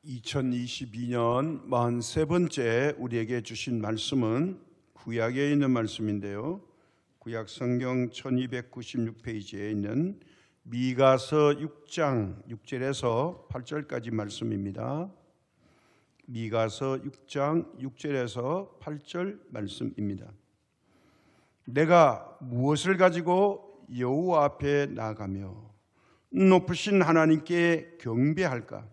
2022년 43번째 우리에게 주신 말씀은 구약에 있는 말씀인데요. 구약 성경 1296페이지에 있는 미가서 6장 6절에서 8절까지 말씀입니다. 미가서 6장 6절에서 8절 말씀입니다. 내가 무엇을 가지고 여호와 앞에 나가며 높으신 하나님께 경배할까?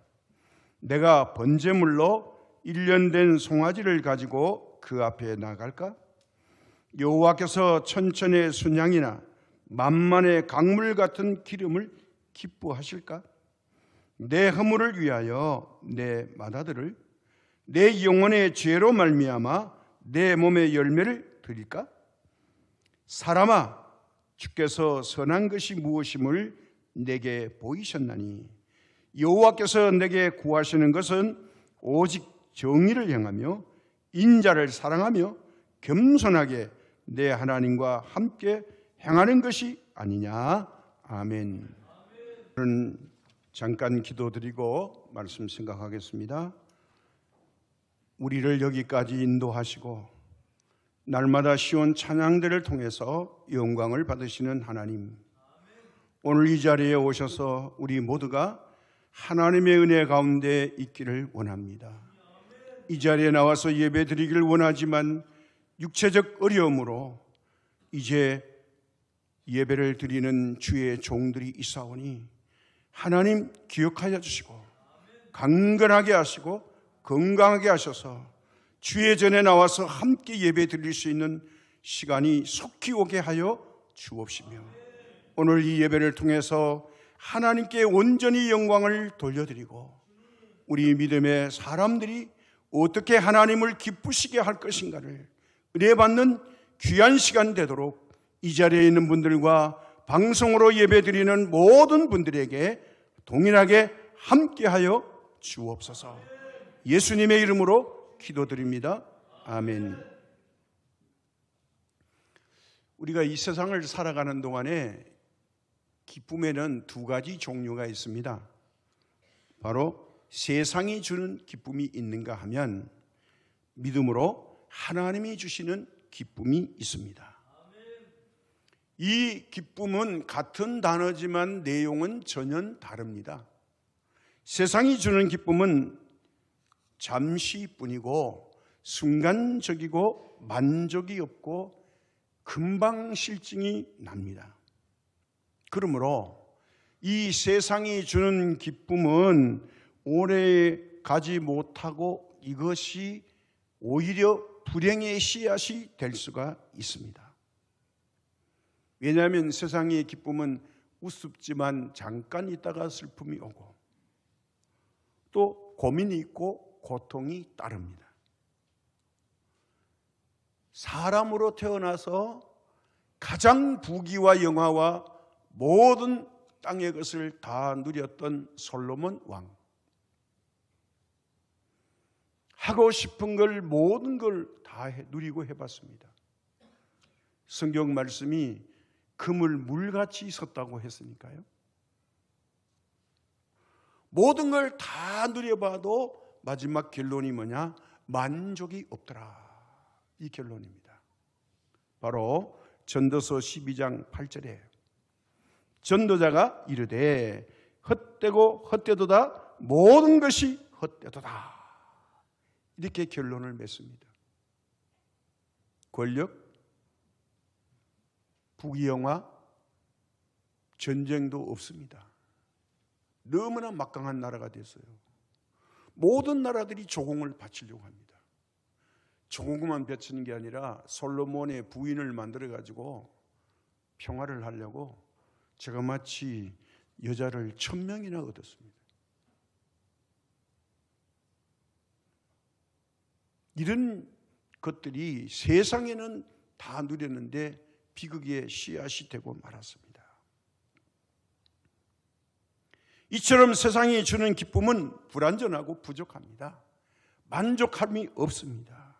내가 번제물로 1년 된 송아지를 가지고 그 앞에 나갈까? 여호와께서 천천의 순양이나 만만의 강물 같은 기름을 기뻐하실까? 내 허물을 위하여 내 맏아들을 내 영혼의 죄로 말미암아 내 몸의 열매를 드릴까? 사람아, 주께서 선한 것이 무엇임을 내게 보이셨나니 여호와께서 내게 구하시는 것은 오직 정의를 행하며 인자를 사랑하며 겸손하게 내 하나님과 함께 행하는 것이 아니냐. 아멘. 저는 잠깐 기도드리고 말씀 생각하겠습니다. 우리를 여기까지 인도하시고 날마다 시온 찬양들을 통해서 영광을 받으시는 하나님, 오늘 이 자리에 오셔서 우리 모두가 하나님의 은혜 가운데 있기를 원합니다. 이 자리에 나와서 예배 드리기를 원하지만 육체적 어려움으로 이제 예배를 드리는 주의 종들이 있사오니 하나님 기억하여 주시고 강건하게 하시고 건강하게 하셔서 주의 전에 나와서 함께 예배 드릴 수 있는 시간이 속히 오게 하여 주옵시며 오늘 이 예배를 통해서 하나님께 온전히 영광을 돌려드리고 우리 믿음의 사람들이 어떻게 하나님을 기쁘시게 할 것인가를 은혜받는 귀한 시간 되도록 이 자리에 있는 분들과 방송으로 예배드리는 모든 분들에게 동일하게 함께하여 주옵소서. 예수님의 이름으로 기도드립니다. 아멘. 우리가 이 세상을 살아가는 동안에 기쁨에는 두 가지 종류가 있습니다. 바로 세상이 주는 기쁨이 있는가 하면 믿음으로 하나님이 주시는 기쁨이 있습니다. 이 기쁨은 같은 단어지만 내용은 전혀 다릅니다. 세상이 주는 기쁨은 잠시뿐이고 순간적이고 만족이 없고 금방 실증이 납니다. 그러므로 이 세상이 주는 기쁨은 오래 가지 못하고 이것이 오히려 불행의 씨앗이 될 수가 있습니다. 왜냐하면 세상의 기쁨은 우습지만 잠깐 있다가 슬픔이 오고 또 고민이 있고 고통이 따릅니다. 사람으로 태어나서 가장 부귀와 영화와 모든 땅의 것을 다 누렸던 솔로몬 왕, 하고 싶은 걸 모든 걸 다 누리고 해봤습니다. 성경 말씀이 금을 물같이 섰다고 했으니까요. 모든 걸 다 누려봐도 마지막 결론이 뭐냐? 만족이 없더라. 이 결론입니다. 바로 전도서 12장 8절에 전도자가 이르되 헛되고 헛되도다 모든 것이 헛되도다. 이렇게 결론을 맺습니다. 권력, 부귀영화, 전쟁도 없습니다. 너무나 막강한 나라가 됐어요. 모든 나라들이 조공을 바치려고 합니다. 조공만 바치는 게 아니라 솔로몬의 부인을 만들어가지고 평화를 하려고 제가 마치 여자를 1000명이나 얻었습니다. 이런 것들이 세상에는 다 누렸는데 비극의 씨앗이 되고 말았습니다. 이처럼 세상이 주는 기쁨은 불완전하고 부족합니다. 만족함이 없습니다.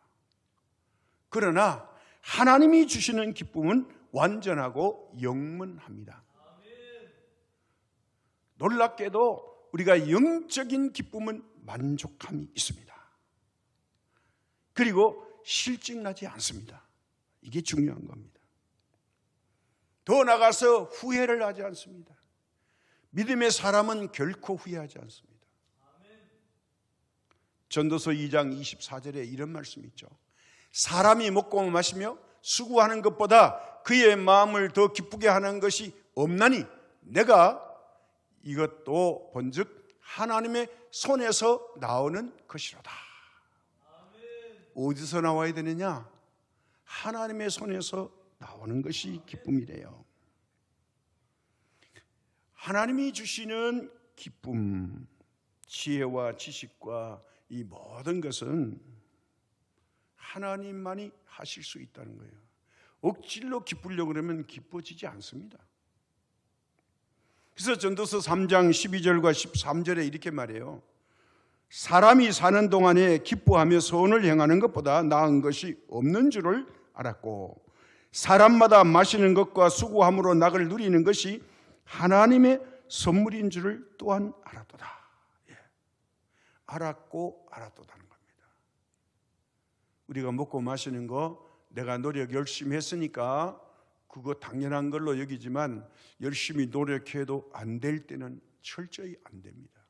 그러나 하나님이 주시는 기쁨은 완전하고 영원합니다. 놀랍게도 우리가 영적인 기쁨은 만족함이 있습니다. 그리고 실증나지 않습니다. 이게 중요한 겁니다. 더 나아가서 후회를 하지 않습니다. 믿음의 사람은 결코 후회하지 않습니다. 전도서 2장 24절에 이런 말씀이 있죠. 사람이 먹고 마시며 수고하는 것보다 그의 마음을 더 기쁘게 하는 것이 없나니 내가 이것도 본즉 하나님의 손에서 나오는 것이로다. 어디서 나와야 되느냐? 하나님의 손에서 나오는 것이 기쁨이래요. 하나님이 주시는 기쁨, 지혜와 지식과 이 모든 것은 하나님만이 하실 수 있다는 거예요. 억지로 기쁘려고 그러면 기뻐지지 않습니다. 그래서 전도서 3장 12절과 13절에 이렇게 말해요. 사람이 사는 동안에 기뻐하며 선을 행하는 것보다 나은 것이 없는 줄을 알았고 사람마다 마시는 것과 수고함으로 낙을 누리는 것이 하나님의 선물인 줄을 또한 알았도다. 알았고 알았도다는 겁니다. 우리가 먹고 마시는 거 내가 노력 열심히 했으니까 그거 당연한 걸로 여기지만 열심히 노력해도 안 될 때는 철저히 안 됩니다.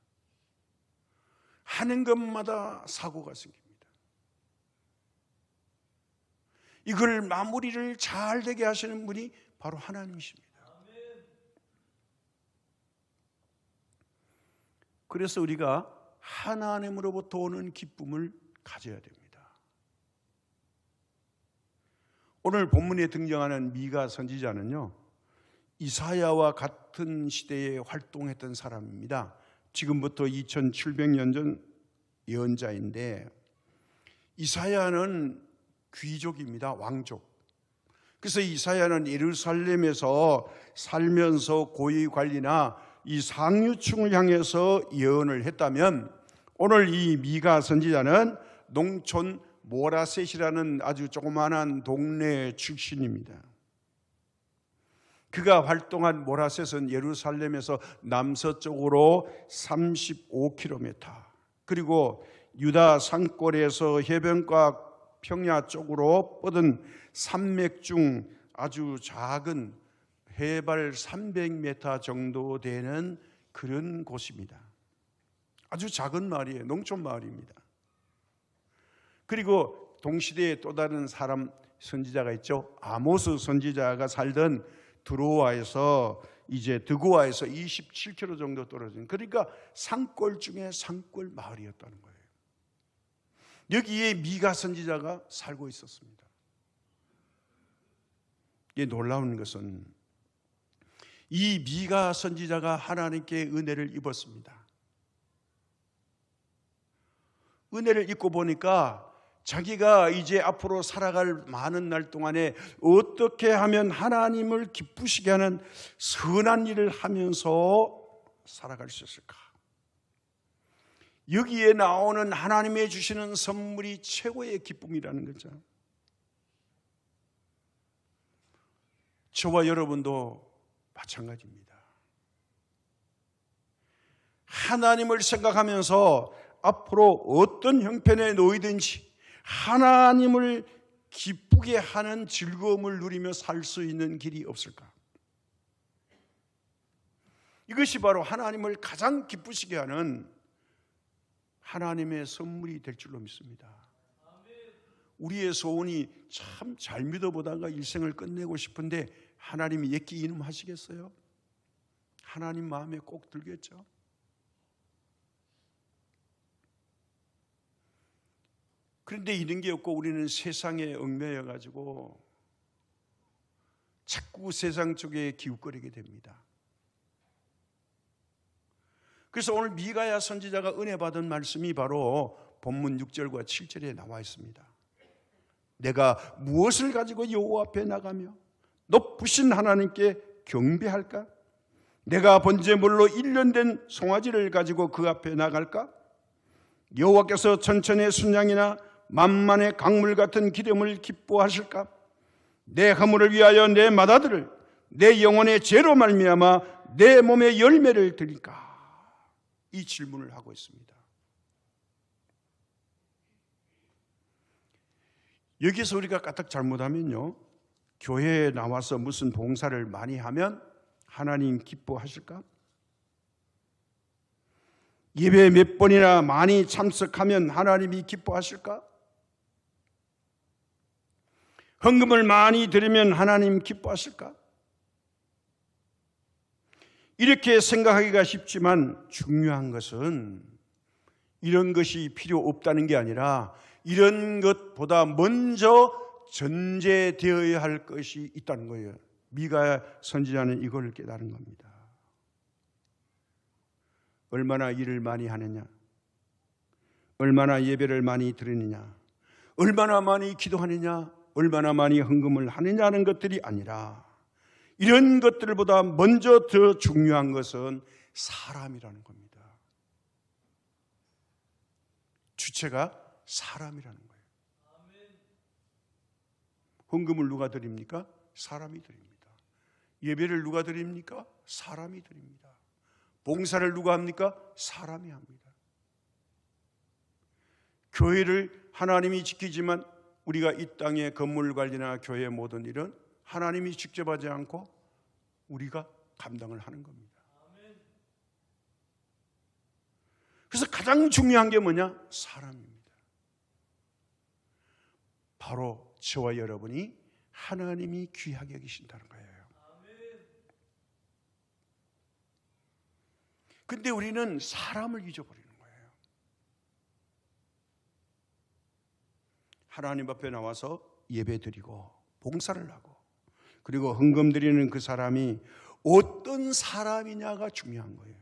하는 것마다 사고가 생깁니다. 이걸 마무리를 잘 되게 하시는 분이 바로 하나님이십니다. 그래서 우리가 하나님으로부터 오는 기쁨을 가져야 됩니다. 오늘 본문에 등장하는 미가 선지자는요, 이사야와 같은 시대에 활동했던 사람입니다. 지금부터 2700년 전 예언자인데 이사야는 귀족입니다. 왕족. 그래서 이사야는 예루살렘에서 살면서 고위 관리나 이 상류층을 향해서 예언을 했다면 오늘 이 미가 선지자는 농촌 모라셋이라는 아주 조그마한 동네 출신입니다. 그가 활동한 모라셋은 예루살렘에서 남서쪽으로 35km 그리고 유다 산골에서 해변가 평야 쪽으로 뻗은 산맥 중 아주 작은 해발 300m 정도 되는 그런 곳입니다. 아주 작은 마을이에요. 농촌 마을입니다. 그리고 동시대에 또 다른 사람 선지자가 있죠. 아모스 선지자가 살던 드고아에서 27km 정도 떨어진, 그러니까 산골 중에 산골 마을이었다는 거예요. 여기에 미가 선지자가 살고 있었습니다. 이게 놀라운 것은 이 미가 선지자가 하나님께 은혜를 입었습니다. 은혜를 입고 보니까 자기가 이제 앞으로 살아갈 많은 날 동안에 어떻게 하면 하나님을 기쁘시게 하는 선한 일을 하면서 살아갈 수 있을까? 여기에 나오는 하나님의 주시는 선물이 최고의 기쁨이라는 거죠. 저와 여러분도 마찬가지입니다. 하나님을 생각하면서 앞으로 어떤 형편에 놓이든지 하나님을 기쁘게 하는 즐거움을 누리며 살 수 있는 길이 없을까? 이것이 바로 하나님을 가장 기쁘시게 하는 하나님의 선물이 될 줄로 믿습니다. 우리의 소원이 참 잘 믿어보다가 일생을 끝내고 싶은데 하나님이 예끼 이름하시겠어요? 하나님 마음에 꼭 들겠죠? 그런데 이런 게 없고 우리는 세상에 얽매여 가지고 자꾸 세상 쪽에 기웃거리게 됩니다. 그래서 오늘 미가야 선지자가 은혜 받은 말씀이 바로 본문 6절과 7절에 나와 있습니다. 내가 무엇을 가지고 여호와 앞에 나가며 높으신 하나님께 경배할까? 내가 번제물로 1년 된 송아지를 가지고 그 앞에 나갈까? 여호와께서 천천의 순양이나 만만의 강물 같은 기름을 기뻐하실까? 내 허물을 위하여 내 맏아들을 내 영혼의 죄로 말미암아 내 몸의 열매를 드릴까? 이 질문을 하고 있습니다. 여기서 우리가 까딱 잘못하면요, 교회에 나와서 무슨 봉사를 많이 하면 하나님 기뻐하실까? 예배 몇 번이나 많이 참석하면 하나님이 기뻐하실까? 헌금을 많이 드리면 하나님 기뻐하실까? 이렇게 생각하기가 쉽지만 중요한 것은 이런 것이 필요 없다는 게 아니라 이런 것보다 먼저 전제되어야 할 것이 있다는 거예요. 미가 선지자는 이걸 깨달은 겁니다. 얼마나 일을 많이 하느냐, 얼마나 예배를 많이 드리느냐, 얼마나 많이 기도하느냐, 얼마나 많이 헌금을 하느냐는 것들이 아니라 이런 것들보다 먼저 더 중요한 것은 사람이라는 겁니다. 주체가 사람이라는 거예요. 헌금을 누가 드립니까? 사람이 드립니다. 예배를 누가 드립니까? 사람이 드립니다. 봉사를 누가 합니까? 사람이 합니다. 교회를 하나님이 지키지만 우리가 이 땅의 건물 관리나 교회의 모든 일은 하나님이 직접 하지 않고 우리가 감당을 하는 겁니다. 그래서 가장 중요한 게 뭐냐? 사람입니다. 바로 저와 여러분이 하나님이 귀하게 여기신다는 거예요. 근데 우리는 사람을 잊어버리는 거예요. 하나님 앞에 나와서 예배드리고 봉사를 하고 그리고 헌금 드리는 그 사람이 어떤 사람이냐가 중요한 거예요.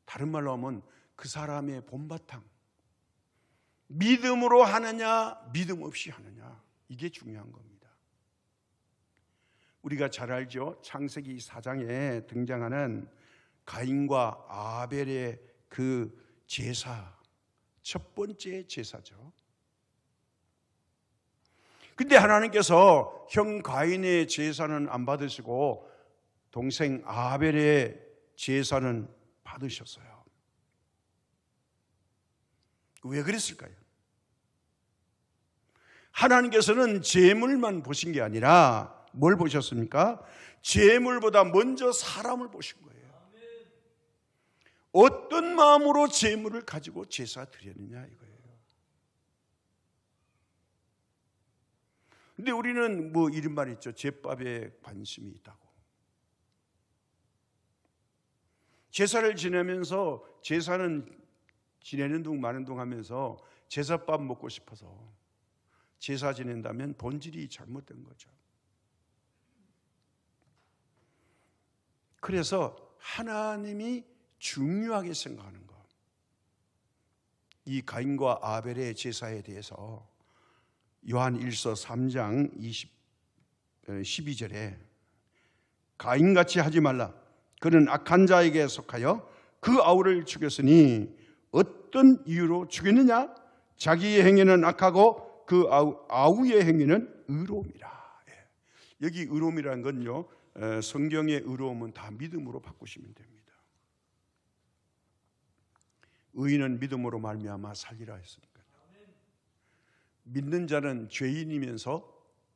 다른 말로 하면 그 사람의 본바탕, 믿음으로 하느냐 믿음 없이 하느냐, 이게 중요한 겁니다. 우리가 잘 알죠? 창세기 4장에 등장하는 가인과 아벨의 그 제사, 첫 번째 제사죠. 근데 하나님께서 형 가인의 제사는 안 받으시고 동생 아벨의 제사는 받으셨어요. 왜 그랬을까요? 하나님께서는 제물만 보신 게 아니라 뭘 보셨습니까? 제물보다 먼저 사람을 보신 거예요. 어떤 마음으로 제물을 가지고 제사 드렸느냐 이거예요. 근데 우리는 뭐 이런 말 있죠. 제밥에 관심이 있다고. 제사를 지내면서 제사는 지내는 둥 마는 둥 하면서 제사밥 먹고 싶어서 제사 지낸다면 본질이 잘못된 거죠. 그래서 하나님이 중요하게 생각하는 것, 이 가인과 아벨의 제사에 대해서 요한 1서 3장 12절에 가인같이 하지 말라. 그는 악한 자에게 속하여 그 아우를 죽였으니 어떤 이유로 죽였느냐? 자기의 행위는 악하고 그 아우의 행위는 의로움이라. 여기 의로움이라는 건요, 성경의 의로움은 다 믿음으로 바꾸시면 됩니다. 의인은 믿음으로 말미암아 살리라 했으니까요. 믿는 자는 죄인이면서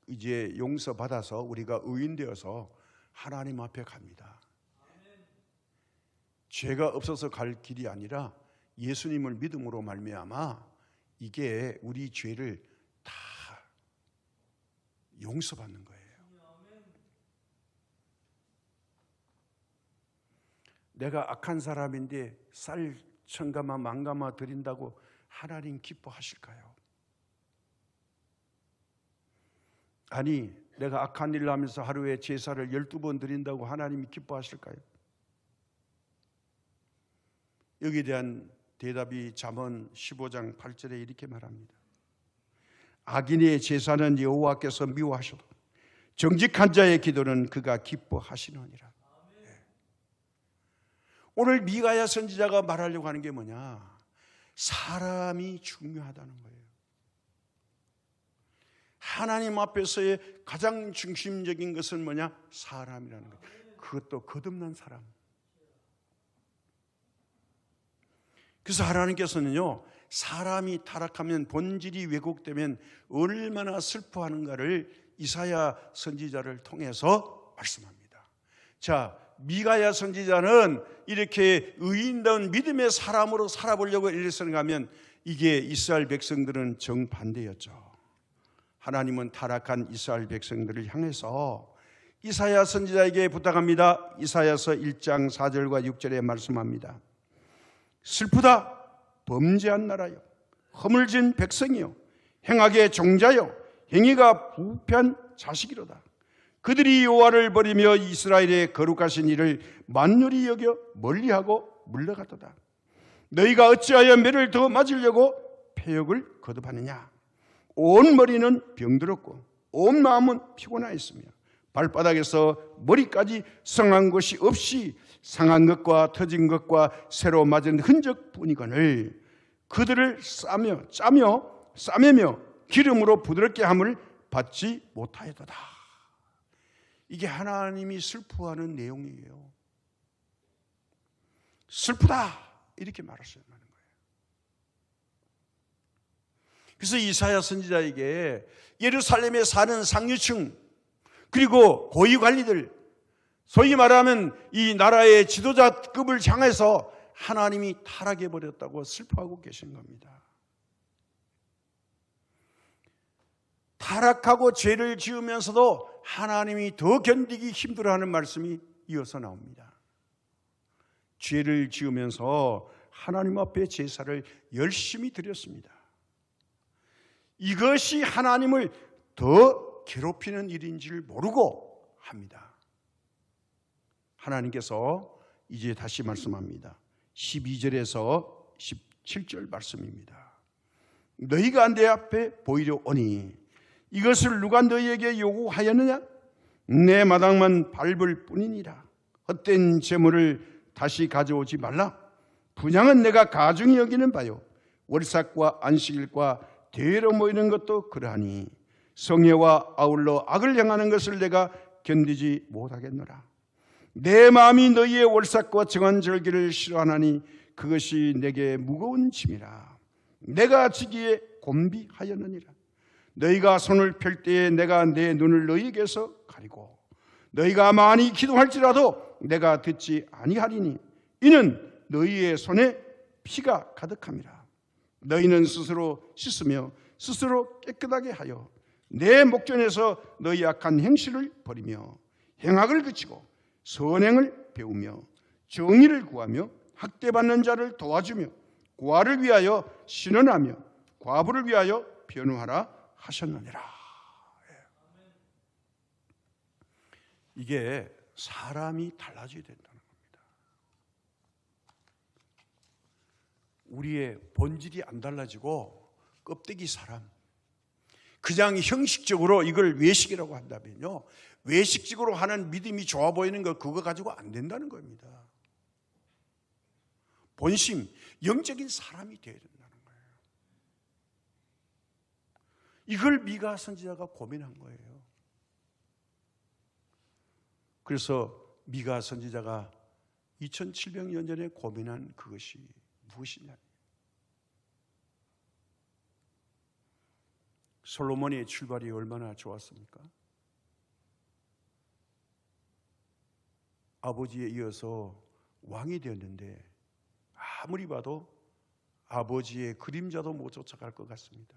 이제 용서받아서 우리가 의인 되어서 하나님 앞에 갑니다. 죄가 없어서 갈 길이 아니라 예수님을 믿음으로 말미암아 이게 우리 죄를 다 용서받는 거예요. 내가 악한 사람인데 쌀 천가마 만가마 드린다고 하나님 기뻐하실까요? 아니, 내가 악한 일을 하면서 하루에 제사를 12번 드린다고 하나님이 기뻐하실까요? 여기에 대한 대답이 잠언 15장 8절에 이렇게 말합니다. 악인의 제사는 여호와께서 미워하셔도 정직한 자의 기도는 그가 기뻐하시느니라. 오늘 미가야 선지자가 말하려고 하는 게 뭐냐? 사람이 중요하다는 거예요. 하나님 앞에서의 가장 중심적인 것은 뭐냐? 사람이라는 거예요. 그것도 거듭난 사람. 그래서 하나님께서는요, 사람이 타락하면, 본질이 왜곡되면 얼마나 슬퍼하는가를 이사야 선지자를 통해서 말씀합니다. 자, 미가야 선지자는 이렇게 의인다운 믿음의 사람으로 살아보려고 애를 쓰는가면 이게 이스라엘 백성들은 정반대였죠. 하나님은 타락한 이스라엘 백성들을 향해서 이사야 선지자에게 부탁합니다. 이사야서 1장 4절과 6절에 말씀합니다. 슬프다 범죄한 나라요, 허물진 백성이요, 행악의 종자요, 행위가 부패한 자식이로다. 그들이 여호와를 버리며 이스라엘의 거룩하신 이를 만연히 여겨 멀리하고 물러갔도다. 너희가 어찌하여 매를 더 맞으려고 패역을 거듭하느냐. 온 머리는 병들었고 온 마음은 피곤하였으며 발바닥에서 머리까지 성한 것이 없이 상한 것과 터진 것과 새로 맞은 흔적뿐이거늘 그들을 싸매며 기름으로 부드럽게 함을 받지 못하였도다. 이게 하나님이 슬퍼하는 내용이에요. 슬프다 이렇게 말하셔야 하는 거예요. 그래서 이사야 선지자에게 예루살렘에 사는 상류층 그리고 고위관리들, 소위 말하면 이 나라의 지도자급을 향해서 하나님이 타락해버렸다고 슬퍼하고 계신 겁니다. 타락하고 죄를 지으면서도 하나님이 더 견디기 힘들어하는 말씀이 이어서 나옵니다. 죄를 지으면서 하나님 앞에 제사를 열심히 드렸습니다. 이것이 하나님을 더 괴롭히는 일인지를 모르고 합니다. 하나님께서 이제 다시 말씀합니다. 12절에서 17절 말씀입니다. 너희가 내 앞에 보이려 오니 이것을 누가 너희에게 요구하였느냐? 내 마당만 밟을 뿐이니라. 헛된 재물을 다시 가져오지 말라. 분향은 내가 가중히 여기는 바요, 월삭과 안식일과 대회로 모이는 것도 그러하니 성회와 아울러 악을 행하는 것을 내가 견디지 못하겠노라. 내 마음이 너희의 월삭과 정한 절기를 싫어하나니 그것이 내게 무거운 짐이라. 내가 지기에 곤비하였느니라. 너희가 손을 펼 때에 내가 내 눈을 너희에게서 가리고 너희가 많이 기도할지라도 내가 듣지 아니하리니 이는 너희의 손에 피가 가득함이라. 너희는 스스로 씻으며 스스로 깨끗하게 하여 내 목전에서 너희 악한 행실을 버리며 행악을 그치고 선행을 배우며 정의를 구하며 학대받는 자를 도와주며 고아를 위하여 신원하며 과부를 위하여 변호하라 하셨느니라. 이게 사람이 달라져야 된다는 겁니다. 우리의 본질이 안 달라지고 껍데기 사람, 그냥 형식적으로 이걸 외식이라고 한다면요, 외식적으로 하는 믿음이 좋아 보이는 거 그거 가지고 안 된다는 겁니다. 본심, 영적인 사람이 되어야 된다는 거예요. 이걸 미가 선지자가 고민한 거예요. 그래서 미가 선지자가 2700년 전에 고민한 그것이 무엇이냐? 솔로몬의 출발이 얼마나 좋았습니까? 아버지에 이어서 왕이 되었는데 아무리 봐도 아버지의 그림자도 못 쫓아갈 것 같습니다.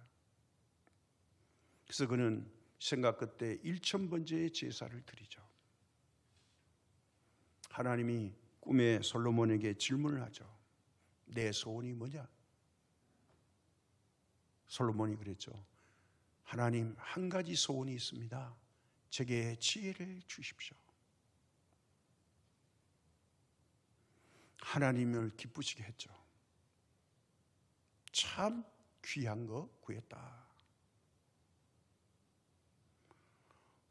그래서 그는 생각 끝에 1000번째의 제사를 드리죠. 하나님이 꿈에 솔로몬에게 질문을 하죠. 내 소원이 뭐냐? 솔로몬이 그랬죠. 하나님, 한 가지 소원이 있습니다. 제게 지혜를 주십시오. 하나님을 기쁘시게 했죠. 참 귀한 거 구했다.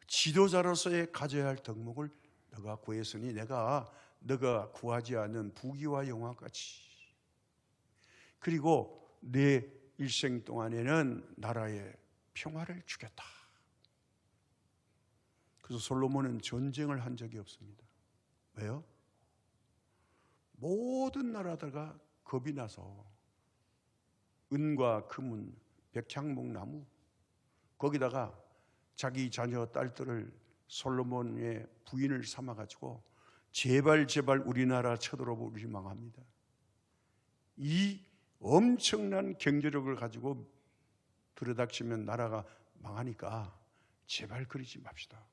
지도자로서의 가져야 할 덕목을 너가 구했으니 내가 너가 구하지 않은 부귀와 영화까지, 그리고 내 일생 동안에는 나라에 평화를 주겠다. 그래서 솔로몬은 전쟁을 한 적이 없습니다. 왜요? 모든 나라들과 겁이 나서 은과 금은 백향목나무, 거기다가 자기 자녀 딸들을 솔로몬의 부인을 삼아가지고 제발 우리나라 쳐들어오고 우리 망합니다. 이 엄청난 경제력을 가지고 들여닥치면 나라가 망하니까 제발 그러지 맙시다.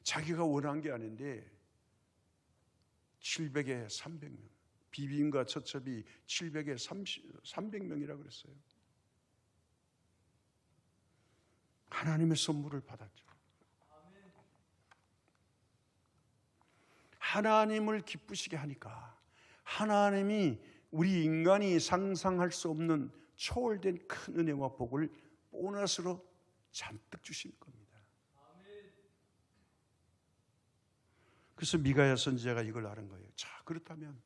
자기가 원한 게 아닌데 700에 300명, 비빔과 처첩이 700에 300명이라 그랬어요. 하나님의 선물을 받았죠. 하나님을 기쁘시게 하니까 하나님이 우리 인간이 상상할 수 없는 초월된 큰 은혜와 복을 보너스로 잔뜩 주시는 겁니다. 그래서 미가야 선지자가 이걸 아는 거예요. 자, 그렇다면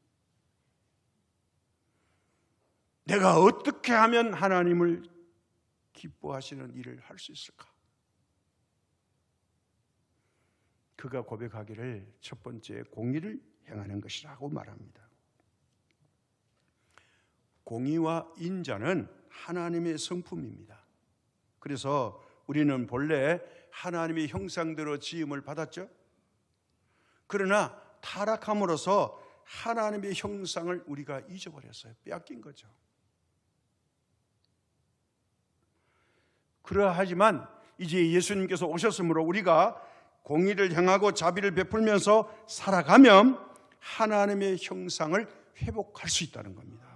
내가 어떻게 하면 하나님을 기뻐하시는 일을 할 수 있을까? 그가 고백하기를 첫 번째 공의를 행하는 것이라고 말합니다. 공의와 인자는 하나님의 성품입니다. 그래서 우리는 본래 하나님의 형상대로 지음을 받았죠. 그러나 타락함으로써 하나님의 형상을 우리가 잊어버렸어요. 빼앗긴 거죠. 그러하지만 이제 예수님께서 오셨으므로 우리가 공의를 행하고 자비를 베풀면서 살아가면 하나님의 형상을 회복할 수 있다는 겁니다.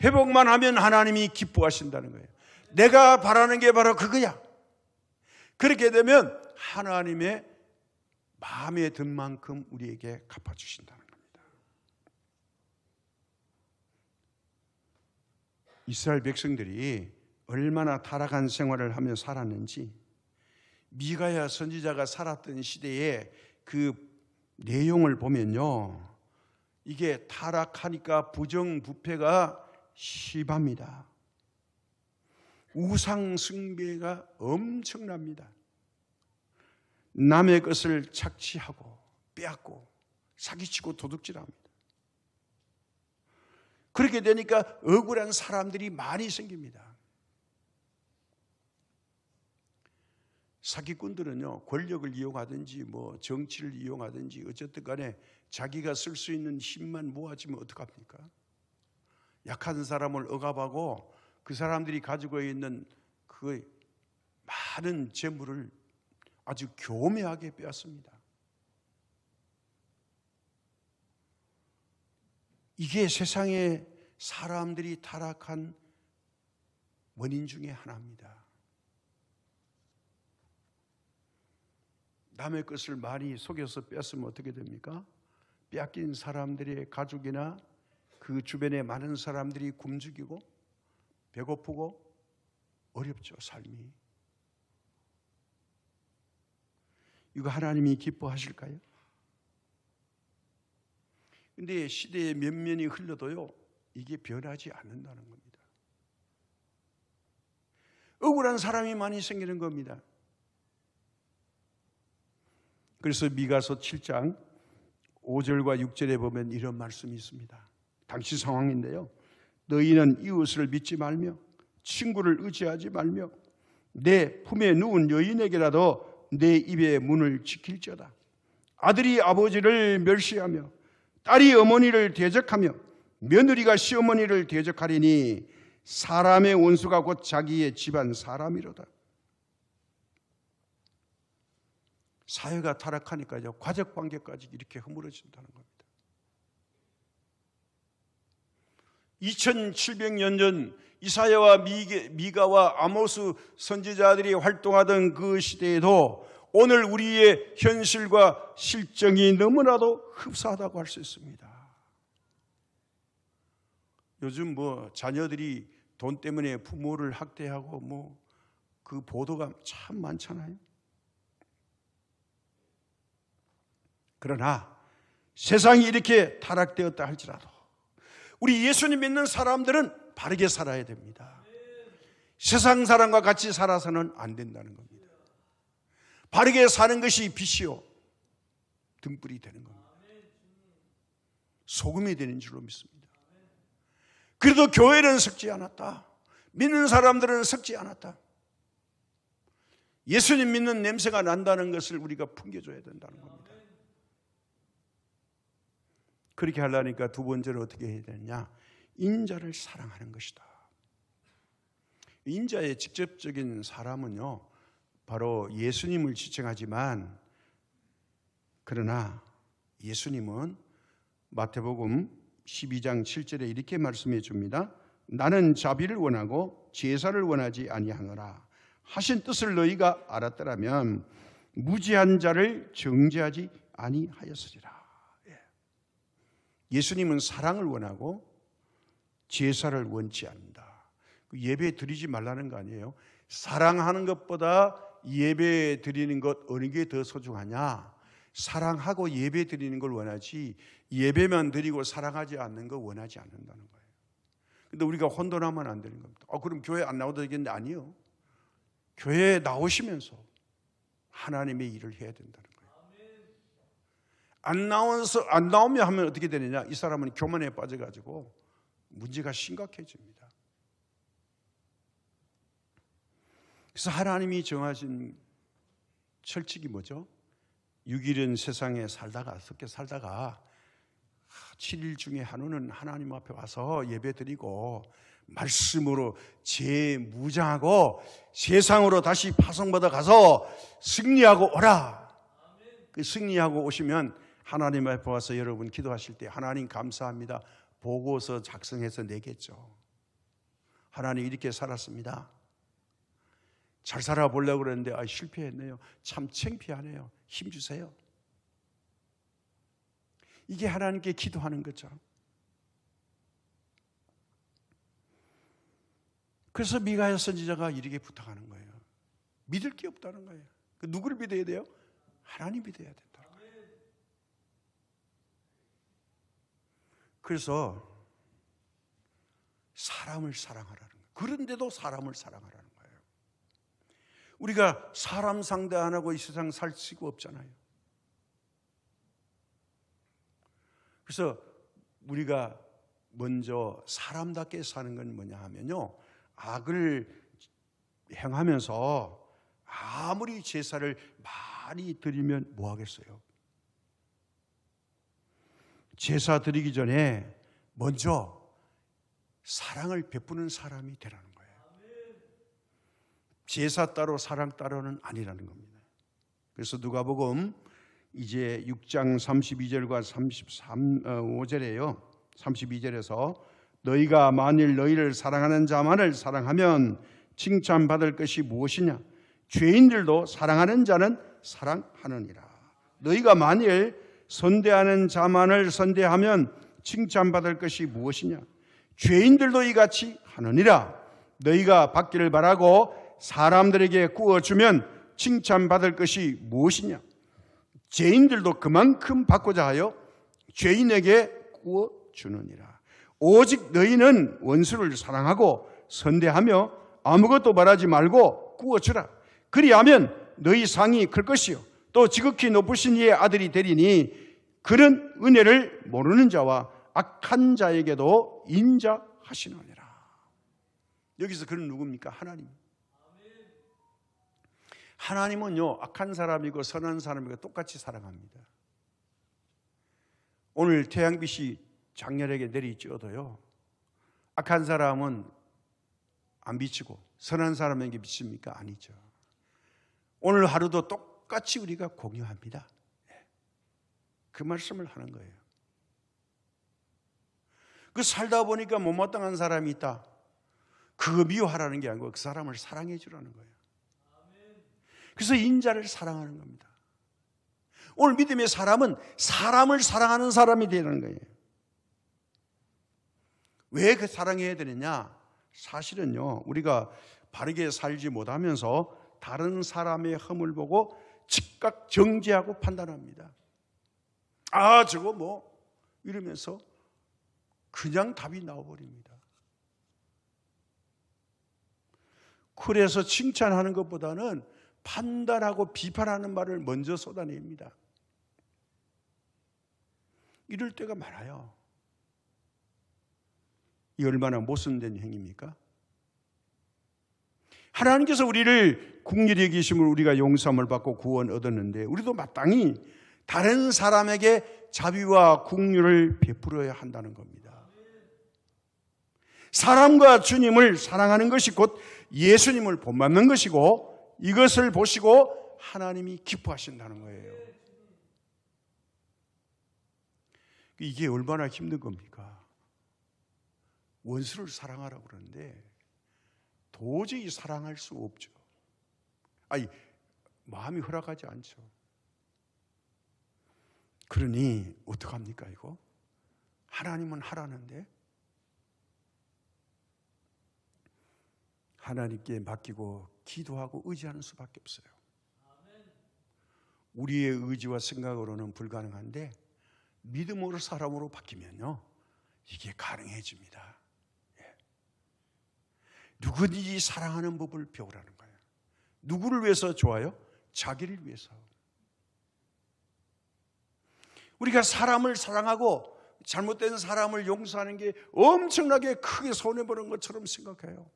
회복만 하면 하나님이 기뻐하신다는 거예요. 내가 바라는 게 바로 그거야. 그렇게 되면 하나님의 마음에 든 만큼 우리에게 갚아주신다는 겁니다. 이스라엘 백성들이 얼마나 타락한 생활을 하며 살았는지 미가야 선지자가 살았던 시대의 그 내용을 보면요, 이게 타락하니까 부정부패가 심합니다. 우상 숭배가 엄청납니다. 남의 것을 착취하고 빼앗고 사기치고 도둑질합니다. 그렇게 되니까 억울한 사람들이 많이 생깁니다. 사기꾼들은요, 권력을 이용하든지 정치를 이용하든지 어쨌든 간에 자기가 쓸 수 있는 힘만 모아지면 어떡합니까? 약한 사람을 억압하고 그 사람들이 가지고 있는 그 많은 재물을 아주 교묘하게 빼앗습니다. 이게 세상에 사람들이 타락한 원인 중에 하나입니다. 남의 것을 많이 속여서 뺐으면 어떻게 됩니까? 빼앗긴 사람들의 가족이나 그 주변에 많은 사람들이 굶주리고 배고프고 어렵죠, 삶이. 이거 하나님이 기뻐하실까요? 근데 시대의 몇 년이 흘러도요, 이게 변하지 않는다는 겁니다. 억울한 사람이 많이 생기는 겁니다. 그래서 미가서 7장 5절과 6절에 보면 이런 말씀이 있습니다. 당시 상황인데요. 너희는 이웃을 믿지 말며 친구를 의지하지 말며 내 품에 누운 여인에게라도 내 입의 문을 지킬지어다. 아들이 아버지를 멸시하며 딸이 어머니를 대적하며 며느리가 시어머니를 대적하리니 사람의 원수가 곧 자기의 집안 사람이로다. 사회가 타락하니까요, 가족관계까지 이렇게 허물어진다는 겁니다. 2700년 전 이사야와 미가와 아모스 선지자들이 활동하던 그 시대에도 오늘 우리의 현실과 실정이 너무나도 흡사하다고 할 수 있습니다. 요즘 자녀들이 돈 때문에 부모를 학대하고 그 보도가 참 많잖아요. 그러나 세상이 이렇게 타락되었다 할지라도 우리 예수님 믿는 사람들은 바르게 살아야 됩니다. 세상 사람과 같이 살아서는 안 된다는 겁니다. 바르게 사는 것이 빛이요 등불이 되는 겁니다. 소금이 되는 줄로 믿습니다. 그래도 교회는 섞지 않았다. 믿는 사람들은 섞지 않았다. 예수님 믿는 냄새가 난다는 것을 우리가 풍겨줘야 된다는 겁니다. 그렇게 하려니까 두 번째로 어떻게 해야 되느냐? 인자를 사랑하는 것이다. 인자의 직접적인 사람은요, 바로 예수님을 지칭하지만, 그러나 예수님은 마태복음 12장 7절에 이렇게 말씀해 줍니다. 나는 자비를 원하고 제사를 원하지 아니하노라 하신 뜻을 너희가 알았더라면 무지한 자를 정죄하지 아니하였으리라. 예수님은 사랑을 원하고 제사를 원치 않는다. 예배 드리지 말라는 거 아니에요. 사랑하는 것보다 예배 드리는 것 어느 게 더 소중하냐? 사랑하고 예배 드리는 걸 원하지 예배만 드리고 사랑하지 않는 거 원하지 않는다는 거예요. 근데 우리가 혼돈하면 안 되는 겁니다. 그럼 교회 안 나와도 되겠는데 아니요. 교회에 나오시면서 하나님의 일을 해야 된다는 거예요. 안 나오면 하면 어떻게 되느냐? 이 사람은 교만에 빠져가지고 문제가 심각해집니다. 그래서 하나님이 정하신 철칙이 뭐죠? 6일은 세상에 살다가 섞여 살다가 7일 중에 하루는 하나님 앞에 와서 예배드리고 말씀으로 재무장하고 세상으로 다시 파송받아 가서 승리하고 오라. 그 승리하고 오시면 하나님 앞에 와서 여러분 기도하실 때 하나님 감사합니다. 보고서 작성해서 내겠죠. 하나님 이렇게 살았습니다. 잘 살아보려고 그랬는데 실패했네요. 참 창피하네요. 힘주세요. 이게 하나님께 기도하는 거죠. 그래서 미가야 선지자가 이렇게 부탁하는 거예요. 믿을 게 없다는 거예요. 누구를 믿어야 돼요? 하나님 믿어야 된다는 거예요. 그래서 사람을 사랑하라는 거예요. 그런데도 사람을 사랑하라는 거예요. 우리가 사람 상대 안 하고 이 세상 살 수가 없잖아요. 그래서 우리가 먼저 사람답게 사는 건 뭐냐 하면요, 악을 행하면서 아무리 제사를 많이 드리면 뭐 하겠어요? 제사 드리기 전에 먼저 사랑을 베푸는 사람이 되라는 거예요. 제사 따로 사랑 따로는 아니라는 겁니다. 그래서 누가복음 이제 6장 32절과 35절에요. 32절에서 너희가 만일 너희를 사랑하는 자만을 사랑하면 칭찬받을 것이 무엇이냐? 죄인들도 사랑하는 자는 사랑하느니라. 너희가 만일 선대하는 자만을 선대하면 칭찬받을 것이 무엇이냐? 죄인들도 이같이 하느니라. 너희가 받기를 바라고 사람들에게 구워주면 칭찬받을 것이 무엇이냐? 죄인들도 그만큼 받고자 하여 죄인에게 구워주느니라. 오직 너희는 원수를 사랑하고 선대하며 아무것도 말하지 말고 구워주라. 그리하면 너희 상이 클 것이요 또 지극히 높으신 이의 아들이 되리니 그는 은혜를 모르는 자와 악한 자에게도 인자하시느니라. 여기서 그는 누굽니까? 하나님. 하나님은요, 악한 사람이고 선한 사람이고 똑같이 사랑합니다. 오늘 태양빛이 장렬하게 내리쬐어도요, 악한 사람은 안 비치고 선한 사람에게 비칩니까? 아니죠. 오늘 하루도 똑같이 우리가 공유합니다. 그 말씀을 하는 거예요. 그 살다 보니까 못마땅한 사람이 있다. 그거 미워하라는 게 아니고 그 사람을 사랑해 주라는 거예요. 그래서 인자를 사랑하는 겁니다. 오늘 믿음의 사람은 사람을 사랑하는 사람이 되는 거예요. 왜 그 사랑해야 되느냐? 사실은요, 우리가 바르게 살지 못하면서 다른 사람의 흠을 보고 즉각 정죄하고 판단합니다. 저거 뭐 이러면서 그냥 답이 나와버립니다. 그래서 칭찬하는 것보다는 판단하고 비판하는 말을 먼저 쏟아냅니다. 이럴 때가 많아요. 이 얼마나 모순된 행위입니까? 하나님께서 우리를 긍휼히 여기심으로 우리가 용서함을 받고 구원 얻었는데 우리도 마땅히 다른 사람에게 자비와 긍휼을 베풀어야 한다는 겁니다. 사람과 주님을 사랑하는 것이 곧 예수님을 본받는 것이고 이것을 보시고 하나님이 기뻐하신다는 거예요. 이게 얼마나 힘든 겁니까? 원수를 사랑하라고 그러는데 도저히 사랑할 수 없죠. 아니, 마음이 허락하지 않죠. 그러니 어떡합니까 이거? 하나님은 하라는데 하나님께 맡기고 기도하고 의지하는 수밖에 없어요. 우리의 의지와 생각으로는 불가능한데 믿음으로 사람으로 바뀌면요 이게 가능해집니다. 누구든지 사랑하는 법을 배우라는 거예요. 누구를 위해서 좋아요? 자기를 위해서. 우리가 사람을 사랑하고 잘못된 사람을 용서하는 게 엄청나게 크게 손해보는 것처럼 생각해요.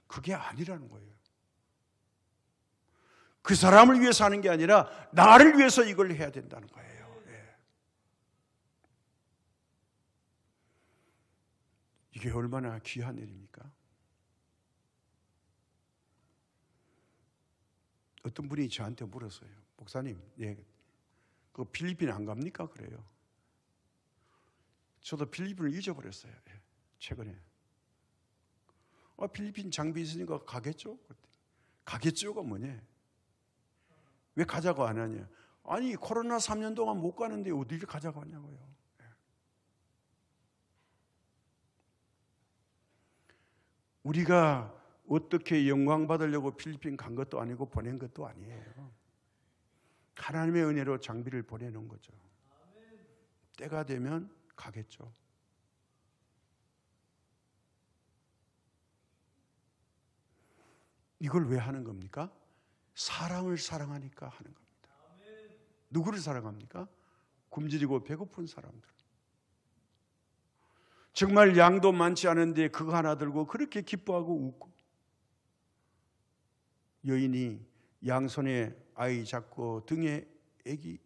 그게 아니라는 거예요. 그 사람을 위해서 하는 게 아니라 나를 위해서 이걸 해야 된다는 거예요. 이게 얼마나 귀한 일입니까? 어떤 분이 저한테 물었어요. 목사님, 그 필리핀 안 갑니까? 그래요. 저도 필리핀을 잊어버렸어요. 최근에. 필리핀 장비 있으니까 가겠죠? 가겠죠가 뭐냐? 왜 가자고 안 하냐? 아니, 코로나 3년 동안 못 가는데 어디를 가자고 하냐고요. 우리가 어떻게 영광 받으려고 필리핀 간 것도 아니고 보낸 것도 아니에요. 하나님의 은혜로 장비를 보내놓은 거죠. 때가 되면 가겠죠. 이걸 왜 하는 겁니까? 사람을 사랑하니까 하는 겁니다. 누구를 사랑합니까? 굶주리고 배고픈 사람들. 정말 양도 많지 않은데 그거 하나 들고 그렇게 기뻐하고 웃고, 여인이 양손에 아이 잡고 등에 애기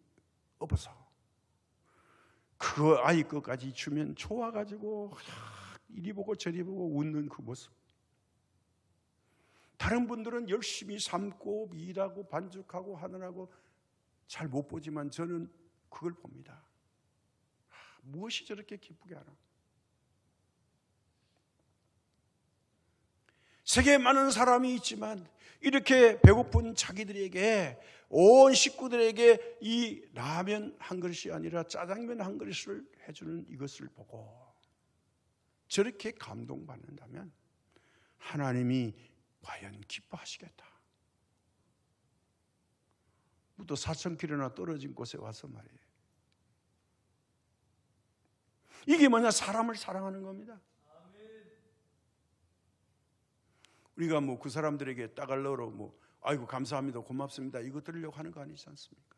업어서 그 아이 것까지 주면 좋아가지고 이리 보고 저리 보고 웃는 그 모습. 다른 분들은 열심히 삶고 일하고 반죽하고 하느라고 잘 못 보지만 저는 그걸 봅니다. 무엇이 저렇게 기쁘게 하나? 세계에 많은 사람이 있지만 이렇게 배고픈 자기들에게, 온 식구들에게 이 라면 한 그릇이 아니라 짜장면 한 그릇을 해주는 이것을 보고 저렇게 감동받는다면 하나님이 과연 기뻐하시겠다. 또 4,000km나 떨어진 곳에 와서 말이에요. 이게 뭐냐? 사람을 사랑하는 겁니다. 우리가 뭐 그 사람들에게 따갈러로 아이고 감사합니다, 고맙습니다 이거 드리려고 하는 거 아니지 않습니까?